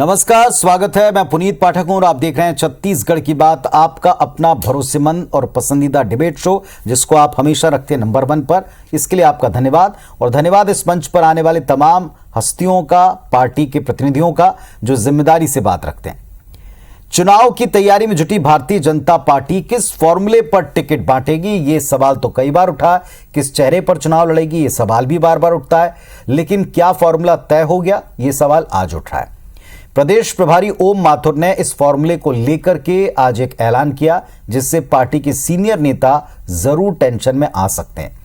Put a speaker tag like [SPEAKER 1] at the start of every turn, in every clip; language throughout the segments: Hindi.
[SPEAKER 1] नमस्कार, स्वागत है। मैं पुनीत पाठक हूं और आप देख रहे हैं छत्तीसगढ़ की बात, आपका अपना भरोसेमंद और पसंदीदा डिबेट शो, जिसको आप हमेशा रखते हैं नंबर 1 पर। इसके लिए आपका धन्यवाद। और धन्यवाद इस मंच पर आने वाले तमाम हस्तियों का, पार्टी के प्रतिनिधियों का, जो जिम्मेदारी से बात रखते हैं। चुनाव की तैयारी में जुटी भारतीय जनता पार्टी किस फॉर्मूले पर टिकट बांटेगी, ये सवाल तो कई बार उठा। किस चेहरे पर चुनाव लड़ेगी, ये सवाल भी बार बार उठता है। लेकिन क्या फॉर्मूला तय हो गया, ये सवाल आज उठ रहा है। प्रदेश प्रभारी ओम माथुर ने इस फॉर्मूले को लेकर के आज एक ऐलान किया, जिससे पार्टी के सीनियर नेता जरूर टेंशन में आ सकते हैं।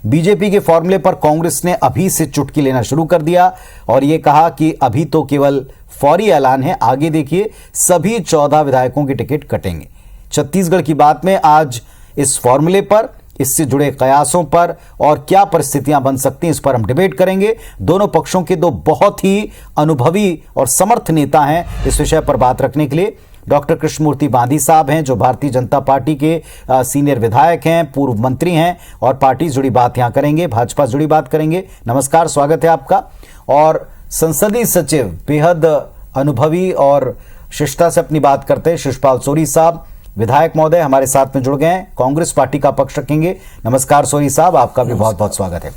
[SPEAKER 1] बीजेपी के फॉर्मूले पर कांग्रेस ने अभी से चुटकी लेना शुरू कर दिया और यह कहा कि अभी तो केवल फौरी ऐलान है, आगे देखिए सभी 14 विधायकों के टिकट कटेंगे। छत्तीसगढ़ की बात में आज इस फॉर्मूले पर, इससे जुड़े कयासों पर और क्या परिस्थितियां बन सकती हैं, इस पर हम डिबेट करेंगे। दोनों पक्षों के दो बहुत ही अनुभवी और समर्थ नेता हैं इस विषय पर बात रखने के लिए। डॉक्टर कृष्णमूर्ति बांदी साहब हैं, जो भारतीय जनता पार्टी के सीनियर विधायक हैं, पूर्व मंत्री हैं और पार्टी से जुड़ी बात यहां करेंगे, भाजपा से जुड़ी बात करेंगे। नमस्कार, स्वागत है आपका। और संसदीय सचिव, बेहद अनुभवी और शिष्टता से अपनी बात करते हैं, शिषपाल सोरी साहब, विधायक महोदय हमारे साथ में जुड़ गए हैं, कांग्रेस पार्टी का पक्ष रखेंगे। नमस्कार सोरी साहब, आपका भी बहुत बहुत स्वागत है।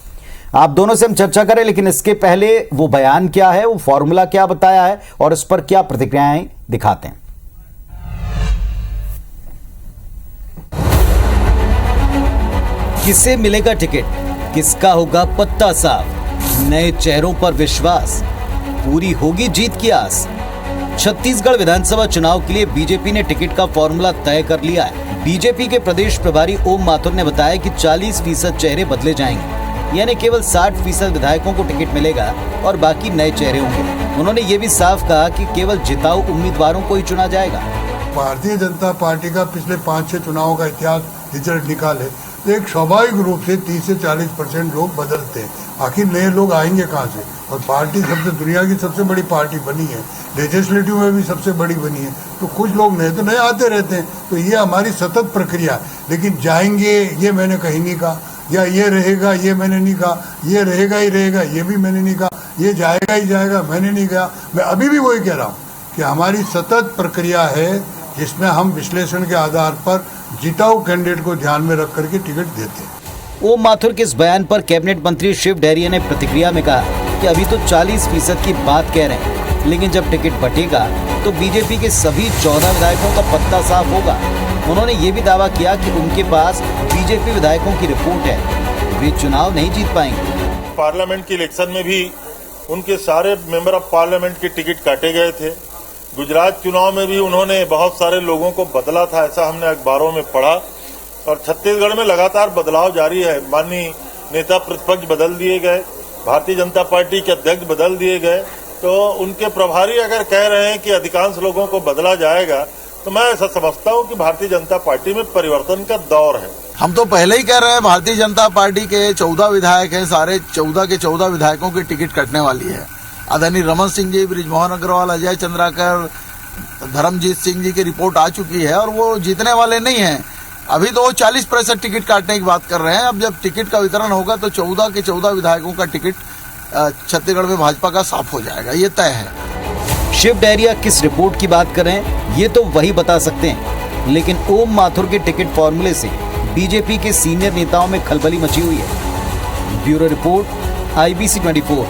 [SPEAKER 1] आप दोनों से हम चर्चा करें, लेकिन इसके पहले वो बयान क्या है, वो फॉर्मूला क्या बताया है और इस पर क्या प्रतिक्रियाएं दिखाते हैं। किसे मिलेगा टिकट, किसका होगा पत्ता साफ, नए चेहरों पर विश्वास, पूरी होगी जीत की आस। छत्तीसगढ़ विधानसभा चुनाव के लिए बीजेपी ने टिकट का फॉर्मूला तय कर लिया है। बीजेपी के प्रदेश प्रभारी ओम माथुर ने बताया कि 40% चेहरे बदले जाएंगे, यानी केवल 60% विधायकों को टिकट मिलेगा और बाकी नए चेहरे होंगे। उन्होंने ये भी साफ कहा कि केवल जिताऊ उम्मीदवारों को ही चुना जाएगा।
[SPEAKER 2] भारतीय जनता पार्टी का पिछले 5-6 चुनावों का इतिहास रिजल्ट निकाले तो एक स्वाभाविक रूप से 30 से 40% लोग बदलते हैं। आखिर नए लोग आएंगे कहाँ से? और पार्टी सबसे दुनिया की सबसे बड़ी पार्टी बनी है, लेजिस्लेटिव में भी सबसे बड़ी बनी है, तो कुछ लोग नए तो नए आते रहते हैं। तो ये हमारी सतत प्रक्रिया है। लेकिन जाएंगे ये मैंने कहीं नहीं कहा, या ये रहेगा ये मैंने नहीं कहा, ये रहेगा ही रहेगा ये भी मैंने नहीं कहा, ये जाएगा ही जाएगा मैंने नहीं कहा। मैं अभी भी वही कह रहा हूँ कि हमारी सतत प्रक्रिया है, जिसमें हम विश्लेषण के आधार पर जिताऊ कैंडिडेट को ध्यान में रख करके टिकट देते हैं।
[SPEAKER 1] ओम माथुर के इस बयान पर कैबिनेट मंत्री शिव डहरिया ने प्रतिक्रिया में कहा कि अभी तो 40% की बात कह रहे हैं, लेकिन जब टिकट बटेगा तो बीजेपी के सभी 14 विधायकों का पत्ता साफ होगा। उन्होंने ये भी दावा किया कि उनके पास बीजेपी विधायकों की रिपोर्ट है, वे चुनाव नहीं जीत पाएंगे।
[SPEAKER 3] पार्लियामेंट के इलेक्शन में भी उनके सारे मेंबर ऑफ पार्लियामेंट के टिकट काटे गए थे। गुजरात चुनाव में भी उन्होंने बहुत सारे लोगों को बदला था, ऐसा हमने अखबारों में पढ़ा। और छत्तीसगढ़ में लगातार बदलाव जारी है। माननीय नेता प्रतिपक्ष बदल दिए गए, भारतीय जनता पार्टी के अध्यक्ष बदल दिए गए, तो उनके प्रभारी अगर कह रहे हैं कि अधिकांश लोगों को बदला जाएगा, तो मैं ऐसा समझता हूं कि भारतीय जनता पार्टी में परिवर्तन का दौर है।
[SPEAKER 4] हम तो पहले ही कह रहे हैं, भारतीय जनता पार्टी के 14 विधायक हैं, सारे 14 के 14 विधायकों की टिकट कटने वाली है। आदरणीय रमन सिंह जी, बृजमोहन अग्रवाल, अजय चंद्राकर, धर्मजीत सिंह जी की रिपोर्ट आ चुकी है और वो जीतने वाले नहीं हैं। अभी तो वो 40% टिकट काटने की बात कर रहे हैं। अब जब टिकट का वितरण होगा तो 14 के 14 विधायकों का टिकट छत्तीसगढ़ में भाजपा का साफ हो जाएगा, ये तय है।
[SPEAKER 1] शिव डहरिया किस रिपोर्ट की बात कर रहे हैं, ये तो वही बता सकते हैं, लेकिन ओम माथुर के टिकट फॉर्मूले से बीजेपी के सीनियर नेताओं में खलबली मची हुई है। Bureau report, IBC 24।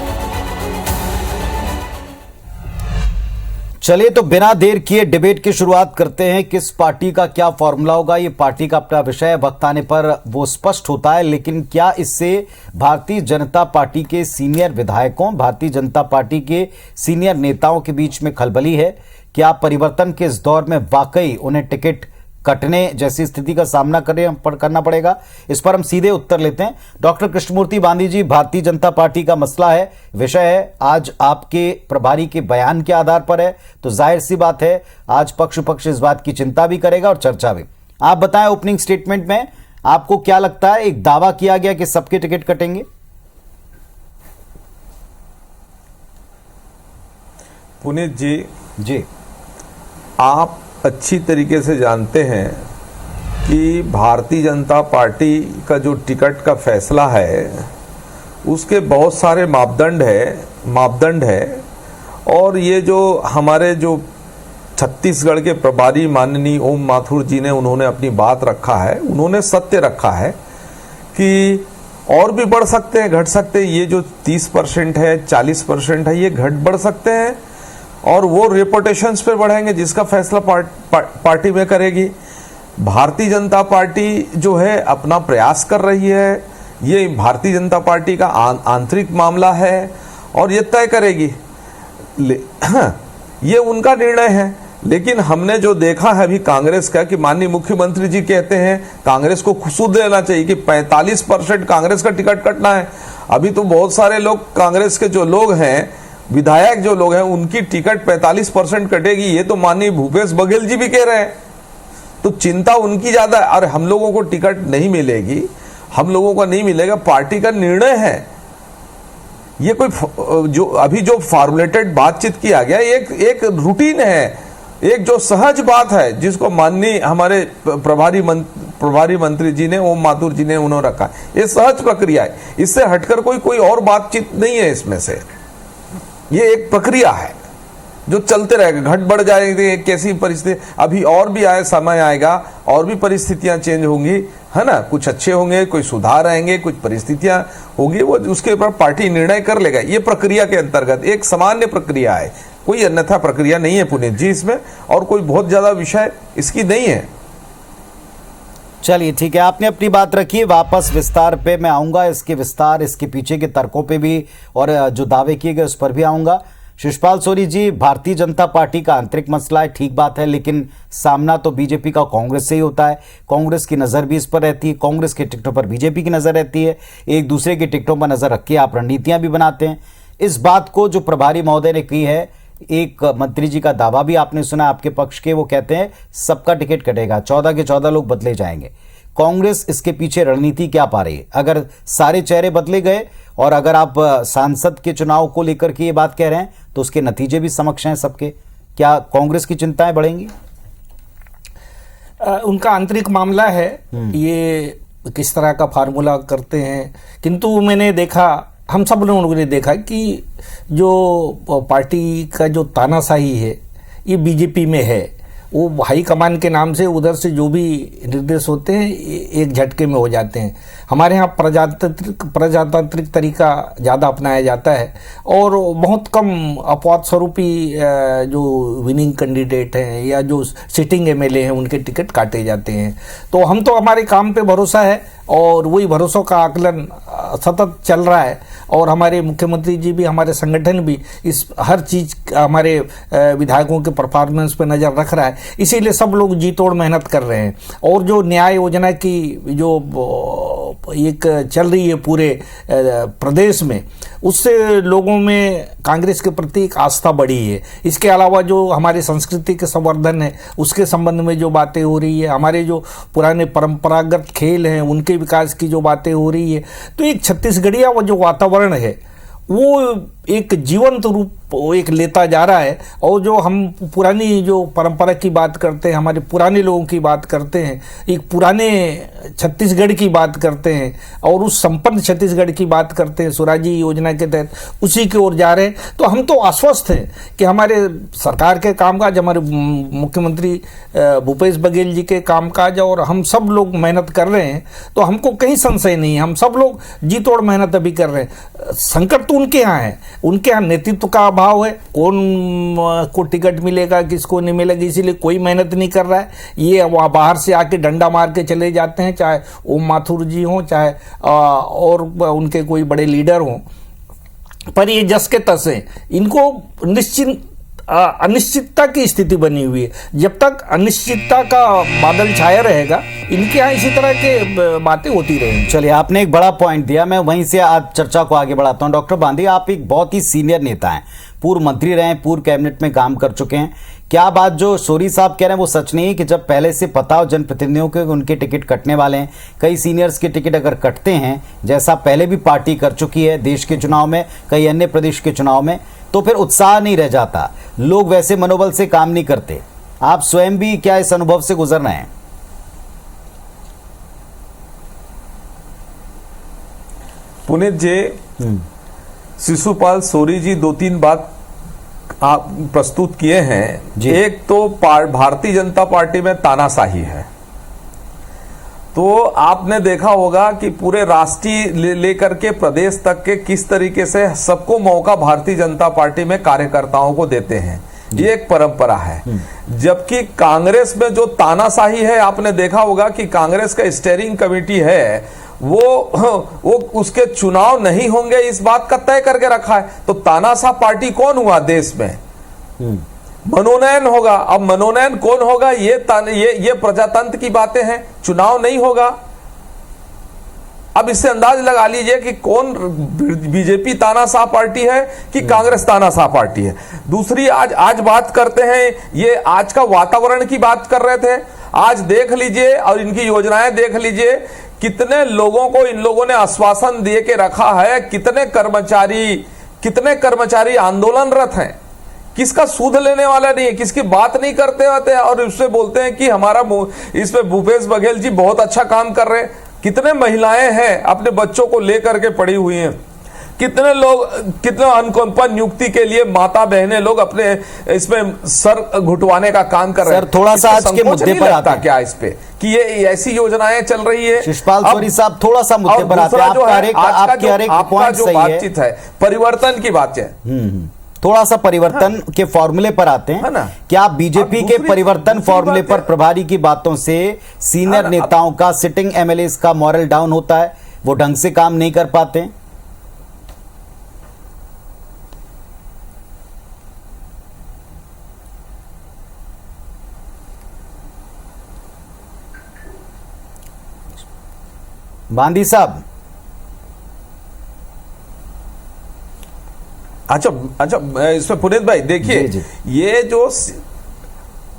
[SPEAKER 1] चलिए तो बिना देर किए डिबेट की शुरुआत करते हैं। किस पार्टी का क्या फॉर्मूला होगा, ये पार्टी का अपना विषय है, वक्त आने पर वो स्पष्ट होता है। लेकिन क्या इससे भारतीय जनता पार्टी के सीनियर विधायकों, भारतीय जनता पार्टी के सीनियर नेताओं के बीच में खलबली है? क्या परिवर्तन के इस दौर में वाकई उन्हें टिकट कटने जैसी स्थिति का सामना करना पड़ेगा? इस पर हम सीधे उत्तर लेते हैं। डॉक्टर कृष्णमूर्ति बांदी जी, भारतीय जनता पार्टी का मसला है, विषय है, आज आपके प्रभारी के बयान के आधार पर है, तो जाहिर सी बात है आज पक्ष इस बात की चिंता भी करेगा और चर्चा भी। आप बताएं, ओपनिंग स्टेटमेंट में आपको क्या लगता है? एक दावा किया गया कि सबके टिकट कटेंगे।
[SPEAKER 5] पुनीत जी,
[SPEAKER 6] आप अच्छी तरीके से जानते हैं कि भारतीय जनता पार्टी का जो टिकट का फैसला है उसके बहुत सारे मापदंड है और ये जो हमारे जो छत्तीसगढ़ के प्रभारी माननीय ओम माथुर जी ने उन्होंने अपनी बात रखा है, उन्होंने सत्य रखा है कि और भी बढ़ सकते हैं, घट सकते हैं। ये जो 30% है, 40% है, ये घट बढ़ सकते हैं और वो रेपुटेशंस पे बढ़ेंगे, जिसका फैसला पार्टी में करेगी। भारतीय जनता पार्टी जो है अपना प्रयास कर रही है, ये भारतीय जनता पार्टी का आंतरिक मामला है और ये तय करेगी, ये उनका निर्णय है। लेकिन हमने जो देखा है अभी कांग्रेस का कि माननीय मुख्यमंत्री जी कहते हैं कांग्रेस को खुशू देना चाहिए कि 45% कांग्रेस का टिकट कटना है। अभी तो बहुत सारे लोग कांग्रेस के जो लोग हैं, विधायक जो लोग हैं, उनकी टिकट 45% कटेगी, ये तो माननीय भूपेश बघेल जी भी कह रहे हैं। तो चिंता उनकी ज्यादा है। और हम लोगों को टिकट नहीं मिलेगी, हम लोगों का नहीं मिलेगा, पार्टी का निर्णय है। ये कोई जो अभी जो फॉर्मुलेटेड बातचीत किया गया एक रूटीन है, एक जो सहज बात है जिसको माननीय हमारे प्रभारी मंत्री जी ने, ओम माथुर जी ने उन्होंने रखा। ये सहज प्रक्रिया है, इससे हटकर कोई और बातचीत नहीं है इसमें से। ये एक प्रक्रिया है जो चलते रहेगा, घट बढ़ जाएगी कैसी परिस्थिति, अभी और भी समय आएगा और भी परिस्थितियां चेंज होंगी, है ना। कुछ अच्छे होंगे, कोई सुधार आएंगे, कुछ परिस्थितियां होगी, वो उसके ऊपर पार्टी निर्णय कर लेगा। ये प्रक्रिया के अंतर्गत एक सामान्य प्रक्रिया है, कोई अन्यथा प्रक्रिया नहीं है पुनीत जी इसमें, और कोई बहुत ज्यादा विषय इसकी नहीं है।
[SPEAKER 1] चलिए ठीक है, आपने अपनी बात रखी। वापस विस्तार पे मैं आऊंगा, इसके विस्तार, इसके पीछे के तर्कों पे भी और जो दावे किए गए उस पर भी आऊंगा। शिषपाल सोरी जी, भारतीय जनता पार्टी का आंतरिक मसला है, ठीक बात है, लेकिन सामना तो बीजेपी का कांग्रेस से ही होता है। कांग्रेस की नजर भी इस पर रहती है, कांग्रेस के टिकटों पर बीजेपी की नजर रहती है, एक दूसरे के टिकटों पर नजर रख के आप रणनीतियां भी बनाते हैं। इस बात को जो प्रभारी महोदय ने की है, एक मंत्री जी का दावा भी आपने सुना आपके पक्ष के, वो कहते हैं सबका टिकट कटेगा, 14 के 14 लोग बदले जाएंगे। कांग्रेस इसके पीछे रणनीति क्या पा रही है? अगर सारे चेहरे बदले गए और अगर आप सांसद के चुनाव को लेकर के ये बात कह रहे हैं तो उसके नतीजे भी समक्ष हैं सबके, क्या कांग्रेस की चिंताएं बढ़ेंगी?
[SPEAKER 7] उनका आंतरिक मामला है, ये किस तरह का फार्मूला करते हैं। किंतु मैंने देखा, हम सब लोगों ने देखा कि जो पार्टी का जो तानाशाही है ये बीजेपी में है। वो हाई कमान के नाम से उधर से जो भी निर्देश होते हैं एक झटके में हो जाते हैं। हमारे यहाँ प्रजातांत्रिक तरीका ज़्यादा अपनाया जाता है और बहुत कम अपवाद स्वरूपी जो विनिंग कैंडिडेट हैं या जो सिटिंग एमएलए हैं उनके टिकट काटे जाते हैं। तो हम तो हमारे काम पे भरोसा है और वही भरोसों का आकलन सतत चल रहा है और हमारे मुख्यमंत्री जी भी, हमारे संगठन भी इस हर चीज़ हमारे विधायकों के परफॉर्मेंस पे नज़र रख रहा है। इसीलिए सब लोग जी तोड़ मेहनत कर रहे हैं और जो न्याय योजना की जो एक चल रही है पूरे प्रदेश में, उससे लोगों में कांग्रेस के प्रति एक आस्था बढ़ी है। इसके अलावा जो हमारे संस्कृति के संवर्धन है उसके संबंध में जो बातें हो रही है, हमारे जो पुराने परंपरागत खेल हैं उनके विकास की जो बातें हो रही है, तो एक छत्तीसगढ़िया वो जो वातावरण है वो एक जीवंत रूप एक लेता जा रहा है। और जो हम पुरानी जो परंपरा की बात करते हैं, हमारे पुराने लोगों की बात करते हैं, एक पुराने छत्तीसगढ़ की बात करते हैं और उस संपन्न छत्तीसगढ़ की बात करते हैं स्वराजी योजना के तहत, उसी की ओर जा रहे हैं। तो हम तो आश्वस्त हैं कि हमारे सरकार के कामकाज, हमारे मुख्यमंत्री भूपेश बघेल जी के कामकाज और हम सब लोग मेहनत कर रहे हैं, तो हमको कहीं संशय नहीं है। हम सब लोग जी तोड़ मेहनत अभी कर रहे हैं। संकट तो उनके यहाँ है, उनके यहाँ नेतृत्व का अभाव है, कौन को टिकट मिलेगा किसको नहीं मिलेगा, इसीलिए कोई मेहनत नहीं कर रहा है। ये बाहर से आके डंडा मार के चले जाते हैं, चाहे ओम माथुर जी हों चाहे और उनके कोई बड़े लीडर हों, पर ये जस के तस हैं। इनको अनिश्चितता की स्थिति बनी हुई है। जब तक अनिश्चितता का बादल छाया रहेगा इनके यहाँ इसी तरह के बातें होती रहेंगी।
[SPEAKER 1] चलिए, आपने एक बड़ा पॉइंट दिया, मैं वहीं से आज चर्चा को आगे बढ़ाता हूं। डॉक्टर बांदी, आप एक बहुत ही सीनियर नेता हैं, पूर्व मंत्री रहे हैं, पूर्व कैबिनेट में काम कर चुके हैं। क्या बात जो सोरी साहब कह रहे हैं वो सच नहीं है कि जब पहले से पता हो जनप्रतिनिधियों के उनके टिकट कटने वाले हैं, कई सीनियर्स के टिकट अगर कटते हैं, जैसा पहले भी पार्टी कर चुकी है देश के चुनाव में, कई अन्य प्रदेश के चुनाव में, तो फिर उत्साह नहीं रह जाता, लोग वैसे मनोबल से काम नहीं करते। आप स्वयं भी क्या इस अनुभव से गुजर रहे हैं?
[SPEAKER 6] पुनीत जी, शिशुपाल सोरी जी 2-3 बात आप प्रस्तुत किए हैं,
[SPEAKER 1] जी।
[SPEAKER 6] एक तो भारतीय जनता पार्टी में तानाशाही है। तो आपने देखा होगा कि पूरे राष्ट्रीय लेकर के प्रदेश तक के किस तरीके से सबको मौका भारतीय जनता पार्टी में कार्यकर्ताओं को देते हैं, ये एक परंपरा है। जबकि कांग्रेस में जो तानाशाही है, आपने देखा होगा कि कांग्रेस का स्टीयरिंग कमेटी है वो उसके चुनाव नहीं होंगे इस बात का तय करके रखा है। तो तानाशाह पार्टी कौन हुआ देश में? मनोनयन होगा। अब मनोनयन कौन होगा, ये प्रजातंत्र की बातें हैं, चुनाव नहीं होगा। अब इससे अंदाज लगा लीजिए कि कौन बीजेपी तानाशाह पार्टी है कि कांग्रेस तानाशाह पार्टी है। दूसरी आज बात करते हैं, ये आज का वातावरण की बात कर रहे थे। आज देख लीजिए और इनकी योजनाएं देख लीजिए, कितने लोगों को इन लोगों ने आश्वासन दे के रखा है, कितने कर्मचारी आंदोलनरत हैं, किसका सूद लेने वाला नहीं है, किसकी बात नहीं करते होते हैं और उससे बोलते हैं कि हमारा इस पे भूपेश बघेल जी बहुत अच्छा काम कर रहे हैं। कितने महिलाएं हैं अपने बच्चों को लेकर के पड़ी हुई हैं, कितने लोग, कितने अनुकंपा नियुक्ति के लिए माता बहनें लोग अपने इसमें सर घुटवाने का काम कर रहे हैं।
[SPEAKER 1] सर, थोड़ा सा आज के मुद्दे पर आते हैं
[SPEAKER 6] क्या इस पे कि ये ऐसी योजनाएं चल रही है।
[SPEAKER 1] शिषपाल सोरी साहब, थोड़ा सा मुद्दे पर आते हैं।
[SPEAKER 6] आपका जो बातचीत है परिवर्तन की बात है,
[SPEAKER 1] थोड़ा सा परिवर्तन के फॉर्मूले पर आते हैं
[SPEAKER 6] ना?
[SPEAKER 1] क्या आप बीजेपी के परिवर्तन फॉर्मूले पर प्रभारी की बातों से सीनियर नेताओं का, सिटिंग एमएलए का मॉरल डाउन होता है, वो ढंग से काम नहीं कर पाते हैं? बांदी साहब,
[SPEAKER 6] अच्छा इसमें पुनीत भाई देखिए,
[SPEAKER 1] जी।
[SPEAKER 6] ये जो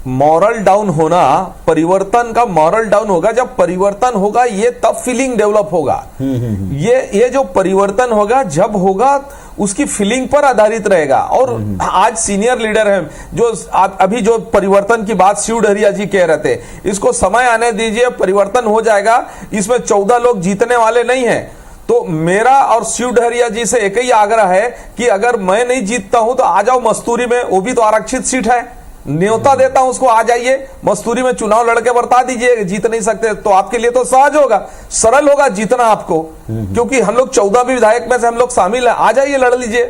[SPEAKER 6] मॉरल डाउन होना, परिवर्तन का मॉरल डाउन होगा। जब परिवर्तन होगा ये तब फीलिंग डेवलप होगा। ये जो परिवर्तन होगा जब होगा उसकी फीलिंग पर आधारित रहेगा। और आज सीनियर लीडर हैं जो अभी जो परिवर्तन की बात शिव डहरिया जी कह रहे थे, इसको समय आने दीजिए, परिवर्तन हो जाएगा। इसमें 14 लोग जीतने वाले नहीं हैं। तो मेरा और शिव डहरिया जी से एक ही आग्रह है कि अगर मैं नहीं जीतता हूं तो आ जाओ मस्तूरी में, वो भी तो आरक्षित सीट है, न्योता देता हूं उसको, आ जाइए मस्तूरी में चुनाव लड़के बता दीजिए। जीत नहीं सकते तो आपके लिए तो सहज होगा, सरल होगा जीतना आपको, क्योंकि हम लोग 14 विधायक में से हम लोग शामिल हैं। आ जाइए, लड़ लीजिए।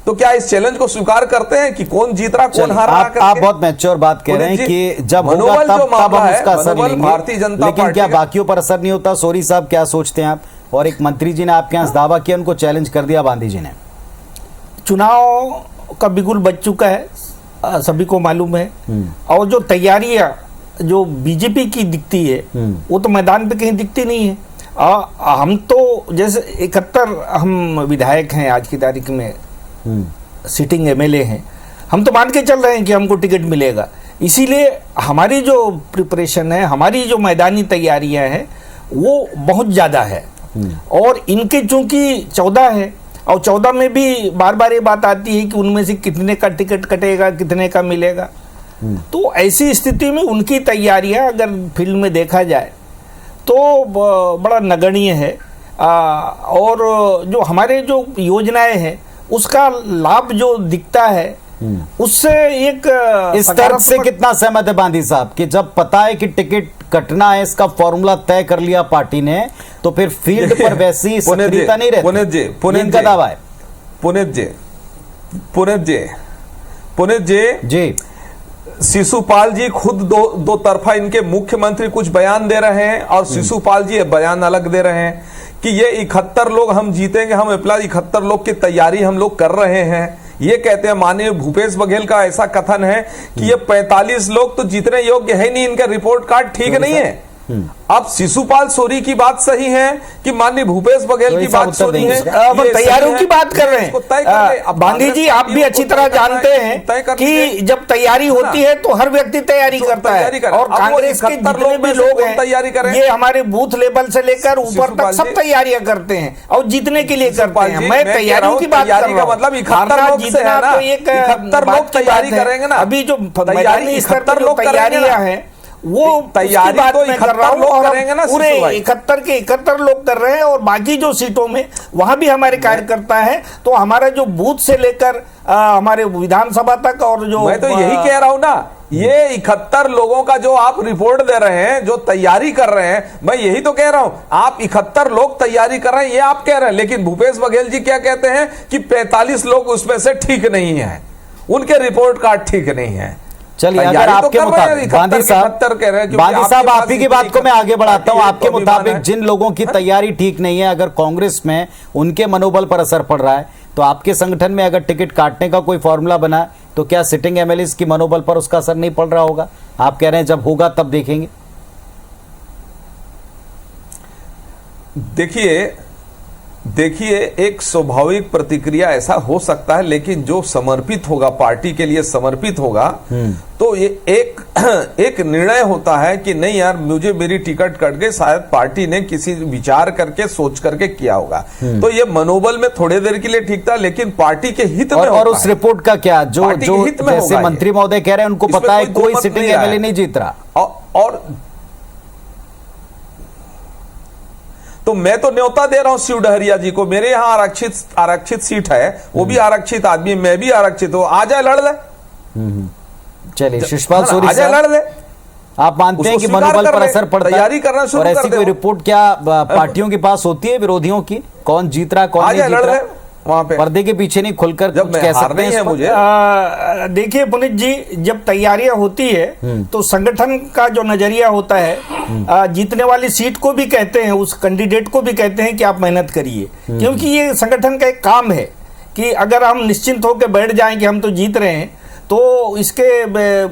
[SPEAKER 6] तो क्या इस चैलेंज को स्वीकार करते हैं कि कौन जीत रहा कौन हार रहा?
[SPEAKER 1] आप बहुत मैच्योर बात कह रहे हैं कि जब होगा तब हम उसका असर लेंगे, लेकिन क्या बाकियों पर असर नहीं होता? सोरी साहब, क्या सोचते हैं आप? और एक मंत्री जी ने आपके यहाँ दावा किया, उनको चैलेंज कर दिया बांदी जी ने।
[SPEAKER 7] चुनाव का बिगुल बच चुका है, सभी को मालूम है। और जो तैयारियां जो बीजेपी की दिखती है वो तो मैदान पे कहीं दिखती नहीं है। हम तो जैसे 71 हम विधायक हैं आज की तारीख में, सिटिंग एमएलए हैं, हम तो मान के चल रहे हैं कि हमको टिकट मिलेगा। इसीलिए हमारी जो प्रिपरेशन है, हमारी जो मैदानी तैयारियां हैं वो बहुत ज़्यादा है। और इनके चूंकि 14 है और 14 में भी बार बार ये बात आती है कि उनमें से कितने का टिकट कटेगा, कितने का मिलेगा। तो ऐसी स्थिति में उनकी तैयारियां अगर फील्ड में देखा जाए तो बड़ा नगण्य है। और जो हमारे जो योजनाएं हैं उसका लाभ जो दिखता है उससे एक
[SPEAKER 1] इस तर्क से कितना सहमत है बांदी साहब कि जब पता है कि टिकट कटना है, इसका फॉर्मूला तय कर लिया पार्टी ने, तो फिर फील्ड पर वैसी सक्रियता नहीं रहती? पुनीत का दावा है।
[SPEAKER 6] पुनीत जी शिशुपाल जी खुद दो तरफा इनके मुख्यमंत्री कुछ बयान दे रहे हैं और शिशुपाल जी बयान अलग दे रहे हैं कि ये 71 लोग हम जीतेंगे, हम 71 लोग की तैयारी हम लोग कर रहे हैं। ये कहते हैं, माननीय भूपेश बघेल का ऐसा कथन है कि ये 45 लोग तो जीतने योग्य है नहीं, इनका रिपोर्ट कार्ड ठीक नहीं है। अब शिशुपाल सोरी की बात सही है कि माननीय भूपेश बघेल की बात सही है।
[SPEAKER 7] तैयारियों की बात कर रहे हैं बांदी जी, आप भी अच्छी तरह जानते हैं कि जब तैयारी होती है तो हर व्यक्ति तैयारी करता है। और कांग्रेस के जितने भी लोग हैं तैयारी करें, ये हमारे बूथ लेवल से लेकर ऊपर तक सब तैयारियां करते हैं और जीतने के लिए करते हैं। मैं तैयारियों की बात कर रहा हूं, मतलब हारना जीतना तो एक 71 लोग तैयारी करेंगे ना। अभी जो मैदानी स्तर पर जो तैयारियां हैं वो
[SPEAKER 6] तैयारी
[SPEAKER 7] उसकी बात
[SPEAKER 6] तो
[SPEAKER 7] मैं कर रहा
[SPEAKER 6] 71
[SPEAKER 7] हूं,
[SPEAKER 6] लोग
[SPEAKER 7] और हम
[SPEAKER 6] करेंगे ना
[SPEAKER 7] पूरे
[SPEAKER 6] शिशु भाई।
[SPEAKER 7] 71 के 71 लोग कर रहे हैं, और बाकी जो सीटों में वहां भी हमारे कार्यकर्ता है। तो हमारा जो बूथ से लेकर हमारे विधानसभा तक, और जो
[SPEAKER 6] मैं तो यही कह रहा हूं ना, ये 71 लोगों का जो आप रिपोर्ट दे रहे हैं, जो तैयारी कर रहे हैं, मैं यही तो कह रहा हूं। आप 71 लोग तैयारी कर रहे हैं, ये आप कह रहे हैं, लेकिन भूपेश बघेल जी क्या कहते हैं कि 45 लोग उसमें से ठीक नहीं है, उनके रिपोर्ट कार्ड ठीक नहीं है।
[SPEAKER 1] चलिए, अगर
[SPEAKER 6] तैयारी तो
[SPEAKER 1] आपके
[SPEAKER 6] कर रहे हैं,
[SPEAKER 1] मुताबिक
[SPEAKER 6] 71
[SPEAKER 1] गांधी
[SPEAKER 6] के
[SPEAKER 1] साहब
[SPEAKER 6] 71 कह रहे हैं, क्योंकि
[SPEAKER 1] गांधी साहब
[SPEAKER 6] आपके
[SPEAKER 1] आप ही की
[SPEAKER 6] पास
[SPEAKER 1] बात को मैं आगे बढ़ाता हूं।
[SPEAKER 6] ये
[SPEAKER 1] आपके
[SPEAKER 6] तो
[SPEAKER 1] मुताबिक
[SPEAKER 6] अभिमान है।
[SPEAKER 1] जिन लोगों की तैयारी ठीक नहीं है, अगर कांग्रेस में उनके मनोबल पर असर पड़ रहा है, तो आपके संगठन में अगर टिकट काटने का कोई फॉर्मूला बना है, तो क्या सिटिंग एमएलए की मनोबल पर उसका असर नहीं पड़ रहा होगा? आप कह रहे हैं जब होगा तब देखेंगे।
[SPEAKER 6] देखिए, एक स्वाभाविक प्रतिक्रिया ऐसा हो सकता है, लेकिन जो समर्पित होगा, पार्टी के लिए समर्पित होगा, तो ये एक निर्णय होता है कि नहीं यार, मुझे मेरी टिकट कट गई, शायद पार्टी ने किसी विचार करके सोच करके किया होगा। तो ये मनोबल में थोड़ी देर के लिए ठीक था, लेकिन पार्टी के हित में
[SPEAKER 1] और उस रिपोर्ट का क्या, जो
[SPEAKER 6] पार्टी के हित में
[SPEAKER 1] जैसे
[SPEAKER 6] होगा
[SPEAKER 1] मंत्री
[SPEAKER 6] ये।
[SPEAKER 1] महोदय कह रहे हैं, उनको
[SPEAKER 6] इसमें
[SPEAKER 1] पता है
[SPEAKER 6] कोई दो
[SPEAKER 1] कोई
[SPEAKER 6] मत
[SPEAKER 1] सिटिंग
[SPEAKER 6] नहीं आया।
[SPEAKER 1] एमएलए नहीं जीत रहा।
[SPEAKER 6] और तो मैं तो न्योता दे रहा हूं शिव डहरिया जी को, मेरे यहां आरक्षित सीट है, वो भी आरक्षित आदमी, मैं भी आरक्षित हूं, आ जाए लड़ ले।
[SPEAKER 1] चलिए, शिशपाल सोरी
[SPEAKER 6] आ जाए लड़ ले।
[SPEAKER 1] आप मानते हैं
[SPEAKER 6] उसको
[SPEAKER 1] कि
[SPEAKER 6] स्वीकार
[SPEAKER 1] मनोबल
[SPEAKER 6] कर
[SPEAKER 1] पर
[SPEAKER 6] ले,
[SPEAKER 1] असर पड़ता है?
[SPEAKER 6] तैयारी करना शुरू
[SPEAKER 1] और ऐसी
[SPEAKER 6] कर दे
[SPEAKER 1] कोई
[SPEAKER 6] वो।
[SPEAKER 1] रिपोर्ट क्या पार्टियों के पास होती है विरोधियों की, कौन जीत रहा है कौन
[SPEAKER 6] आ
[SPEAKER 1] नहीं
[SPEAKER 6] जाए
[SPEAKER 1] जीत
[SPEAKER 6] लड़
[SPEAKER 1] रहा?
[SPEAKER 6] ले वहां पे,
[SPEAKER 1] पर्दे के पीछे नहीं खुलकर
[SPEAKER 6] जब
[SPEAKER 1] कुछ
[SPEAKER 6] मैं
[SPEAKER 1] कह सकते
[SPEAKER 6] हारना
[SPEAKER 1] हैं
[SPEAKER 6] ही
[SPEAKER 1] इस
[SPEAKER 6] है
[SPEAKER 1] पर?
[SPEAKER 6] मुझे।
[SPEAKER 7] देखिए पुनीत जी, जब तैयारियां होती है तो संगठन का जो नजरिया होता है, जीतने वाली सीट को भी कहते हैं, उस कैंडिडेट को भी कहते हैं कि आप मेहनत करिए, क्योंकि ये संगठन का एक काम है कि अगर हम निश्चिंत होकर बैठ जाएं कि हम तो जीत रहे हैं, तो इसके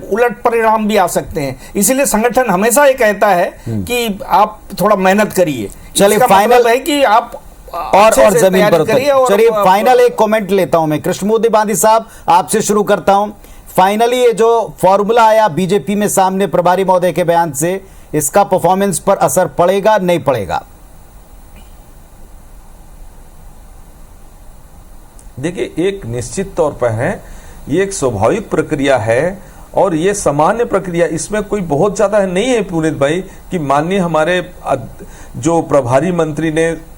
[SPEAKER 7] उलट परिणाम भी आ सकते हैं। इसीलिए संगठन हमेशा ये कहता है कि आप थोड़ा मेहनत करिए।
[SPEAKER 1] चलिए,
[SPEAKER 7] इसका
[SPEAKER 1] फाइनल
[SPEAKER 7] मतलब है कि आप
[SPEAKER 1] और
[SPEAKER 7] अच्छे से
[SPEAKER 1] जमीन
[SPEAKER 7] तैयारी
[SPEAKER 1] पर
[SPEAKER 7] करिए। और
[SPEAKER 1] चलिए, फाइनल एक कमेंट लेता हूं मैं। कृष्णमूर्ति बांदी साहब, आपसे शुरू करता हूं। फाइनली ये जो फॉर्मूला आया बीजेपी में सामने प्रभारी महोदय के बयान से, इसका परफॉर्मेंस पर असर पड़ेगा नहीं पड़ेगा?
[SPEAKER 6] देखिए, एक निश्चित तौर पर है, ये एक स्वाभाविक प्रक्रिया है और ये सामान्य प्रक्रिया, इसमें कोई बहुत ज्यादा नहीं है पुनीत भाई, कि माननीय हमारे जो प्रभारी मंत्री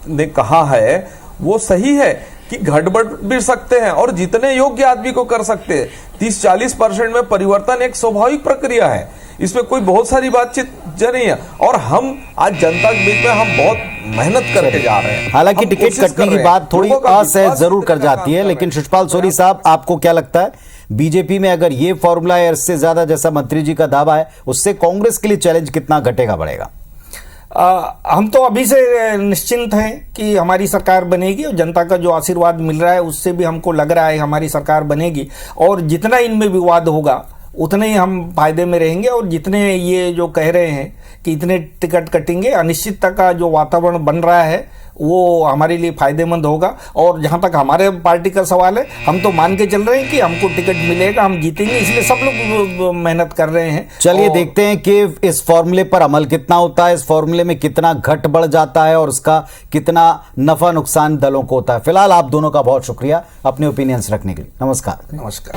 [SPEAKER 6] ने कहा है वो सही है कि गड़बड़ भी सकते हैं और जितने योग्य आदमी को कर सकते हैं। 30-40% में परिवर्तन एक स्वाभाविक प्रक्रिया है, इसमें कोई बहुत सारी बातचीत नहीं है। और हम आज जनता के बीच में हम बहुत मेहनत करके जा रहे हैं।
[SPEAKER 1] हालांकि
[SPEAKER 6] हम
[SPEAKER 1] टिकट
[SPEAKER 6] कोशिश
[SPEAKER 1] कटने
[SPEAKER 6] कर
[SPEAKER 1] की
[SPEAKER 6] रहे
[SPEAKER 1] बात
[SPEAKER 6] हैं।
[SPEAKER 1] थोड़ी
[SPEAKER 6] लोगों का
[SPEAKER 1] असहज
[SPEAKER 6] विश्वास
[SPEAKER 1] जरूर कर
[SPEAKER 6] जीतने का
[SPEAKER 1] जाती
[SPEAKER 6] काम
[SPEAKER 1] है,
[SPEAKER 6] कर
[SPEAKER 1] लेकिन
[SPEAKER 6] रहे हैं।
[SPEAKER 1] शिशपाल सोरी साहब, आपको क्या लगता है बीजेपी में अगर ये फॉर्मूला है, इससे ज्यादा जैसा मंत्री जी का दावा है, उससे कांग्रेस के लिए चैलेंज कितना घटेगा बढ़ेगा?
[SPEAKER 7] हम तो अभी से निश्चिंत हैं कि हमारी सरकार बनेगी, और जनता का जो आशीर्वाद मिल रहा है उससे भी हमको लग रहा है हमारी सरकार बनेगी। और जितना इनमें विवाद होगा उतने ही हम फायदे में रहेंगे, और जितने ये जो कह रहे हैं कि इतने टिकट कटेंगे, अनिश्चितता का जो वातावरण बन रहा है वो हमारे लिए फायदेमंद होगा। और जहां तक हमारे पार्टी का सवाल है, हम तो मान के चल रहे हैं कि हमको टिकट मिलेगा, हम जीतेंगे, इसलिए सब लोग मेहनत कर रहे हैं।
[SPEAKER 1] चलिए, देखते हैं कि इस फॉर्मूले पर अमल कितना होता है, इस फॉर्मूले में कितना घट बढ़ जाता है और उसका कितना नफा नुकसान दलों को होता है। फिलहाल आप दोनों का बहुत शुक्रिया अपने ओपिनियंस रखने के लिए। नमस्कार।
[SPEAKER 7] नमस्कार।